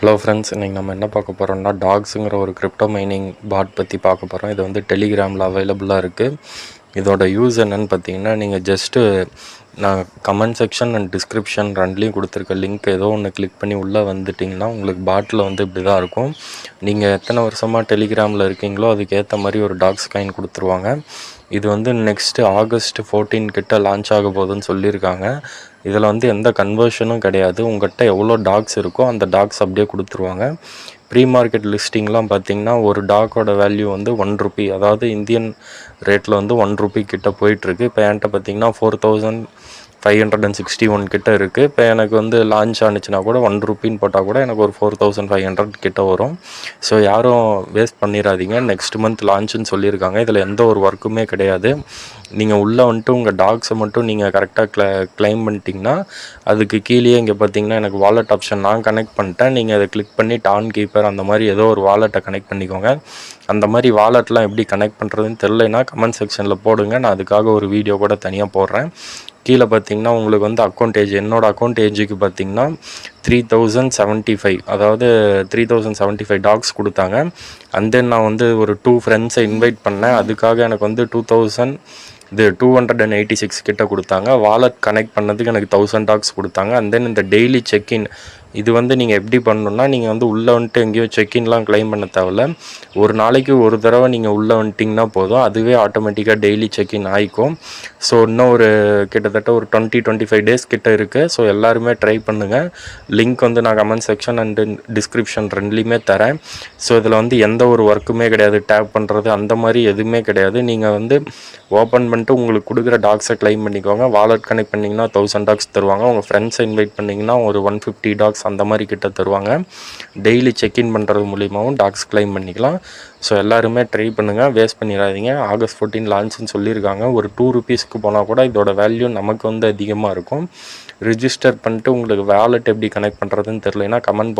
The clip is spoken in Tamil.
ஹலோ ஃப்ரெண்ட்ஸ், இன்றைக்கி நம்ம என்ன பார்க்க போகிறோம்னா டாக்ஸுங்கிற ஒரு கிரிப்டோ மைனிங் பாட் பற்றி பார்க்க போகிறோம். இது வந்து டெலிகிராமில் அவைலபிளாக இருக்குது. இதோட யூஸ் என்னன்னு பார்த்தீங்கன்னா, நீங்கள் ஜஸ்ட்டு நான் கமெண்ட் செக்ஷன் அண்ட் டிஸ்கிரிப்ஷன் ரெண்டுலேயும் கொடுத்துருக்க லிங்க் ஏதோ ஒன்று கிளிக் பண்ணி உள்ளே வந்துட்டிங்கன்னா உங்களுக்கு பாட்டில் வந்து இப்படி தான் இருக்கும். நீங்கள் எத்தனை வருஷமாக டெலிகிராமில் இருக்கீங்களோ அதுக்கேற்ற மாதிரி ஒரு டாக்ஸ் காயின் கொடுத்துருவாங்க. இது வந்து நெக்ஸ்ட்டு August 14 கிட்ட லான்ச் ஆக போகுதுன்னு சொல்லியிருக்காங்க. இதில் வந்து எந்த கன்வர்ஷனும் கிடையாது. உங்கள்கிட்ட எவ்வளோ டாக்ஸ் இருக்கோ அந்த டாக்ஸ் அப்படியே கொடுத்துருவாங்க. ப்ரீ மார்க்கெட் லிஸ்டிங்லாம் பார்த்திங்கன்னா ஒரு டாக்கோட வேல்யூ வந்து ₹1, அதாவது இந்தியன் ரேட்டில் வந்து ₹1 கிட்ட போயிட்டுருக்கு. இப்போ என்கிட்ட பார்த்திங்கன்னா 4561 கிட்ட இருக்குது. இப்போ எனக்கு வந்து லான்ச் ஆனிச்சுன்னா கூட ₹1 போட்டால் கூட எனக்கு ஒரு 4500 கிட்ட வரும். ஸோ யாரும் வேஸ்ட் பண்ணிடாதீங்க. நெக்ஸ்ட் மந்த் லான்ச்சுன்னு சொல்லியிருக்காங்க. இதில் எந்த ஒரு ஒர்க்குமே கிடையாது. நீங்கள் உள்ளே வந்துட்டு உங்கள் டாக்ஸை மட்டும் நீங்கள் கரெக்டாக கிளைம் பண்ணிட்டீங்கன்னா அதுக்கு கீழே இங்கே பார்த்தீங்கன்னா எனக்கு வாலெட் ஆப்ஷன் நான் கனெக்ட் பண்ணிட்டேன். நீங்கள் அதை கிளிக் பண்ணி டான் கீப்பர் அந்த மாதிரி ஏதோ ஒரு வாலெட்டை கனெக்ட் பண்ணிக்கோங்க. அந்த மாதிரி வாலெட்லாம் எப்படி கனெக்ட் பண்ணுறதுன்னு தெரிலனா கமெண்ட் செக்ஷனில் போடுங்க. நான் அதுக்காக ஒரு வீடியோ கூட தனியாக போடுறேன். கீழே பார்த்தீங்கன்னா உங்களுக்கு வந்து அக்கௌண்ட் ஏஜ், என்னோடய அக்கௌண்ட் ஏஜுக்கு பார்த்தீங்கன்னா 3075, அதாவது 3075 டாக்ஸ் கொடுத்தாங்க. அண்ட் தென் நான் வந்து ஒரு 2 ஃப்ரெண்ட்ஸை இன்வைட் பண்ணேன். அதுக்காக எனக்கு வந்து 286 கிட்ட கொடுத்தாங்க. வாலெட் கனெக்ட் பண்ணதுக்கு எனக்கு 1000 டாக்ஸ் கொடுத்தாங்க. அண்ட் தென் இந்த டெய்லி செக்இன் இது வந்து நீங்கள் எப்படி பண்ணணுன்னா, நீங்கள் வந்து உள்ளே வந்துட்டு எங்கேயோ செக்இன்லாம் கிளைம் பண்ண தேவையில்ல. ஒரு நாளைக்கு ஒரு தடவை நீங்கள் உள்ளே வந்துட்டிங்கன்னா போதும், அதுவே ஆட்டோமேட்டிக்காக டெய்லி செக்இன் ஆகிக்கும். ஸோ இன்னும் ஒரு கிட்டத்தட்ட ஒரு 20-25 டேஸ் கிட்ட இருக்குது. ஸோ எல்லாருமே ட்ரை பண்ணுங்கள். லிங்க் வந்து நான் கமெண்ட் செக்ஷன் அண்டு டிஸ்கிரிப்ஷன் ரெண்டுலேயுமே தரேன். ஸோ இதில் வந்து எந்த ஒரு ஒர்க்குமே கிடையாது. டேப் பண்ணுறது அந்த மாதிரி எதுவுமே கிடையாது. நீங்கள் வந்து ஓப்பன் பண்ணிட்டு உங்களுக்கு கொடுக்குற டாக்ஸை கிளைம் பண்ணிக்கோங்க. வாலெட் கனெக்ட் பண்ணிங்கன்னா 1000 டாக்ஸ் தருவாங்க. உங்கள் ஃப்ரெண்ட்ஸை இன்வைட் பண்ணிங்கன்னா ஒரு 150 டாக்ஸ் அந்த மாதிரி கிட்ட தருவாங்க. டெய்லி செக்இன் பண்ணுறது மூலியமாகவும் டாக்ஸ் கிளைம் பண்ணிக்கலாம். ஸோ எல்லாருமே ட்ரை பண்ணுங்கள், வேஸ்ட் பண்ணிடாதீங்க. August 14 லான்ச்சுன்னு சொல்லியிருக்காங்க. ஒரு ₹2 போனால் கூட இதோட வேல்யூ நமக்கு வந்து அதிகமாக இருக்கும். ரிஜிஸ்டர் பண்ணிட்டு உங்களுக்கு வாலெட் எப்படி கனெக்ட் பண்ணுறதுன்னு தெரியலனா கமெண்ட்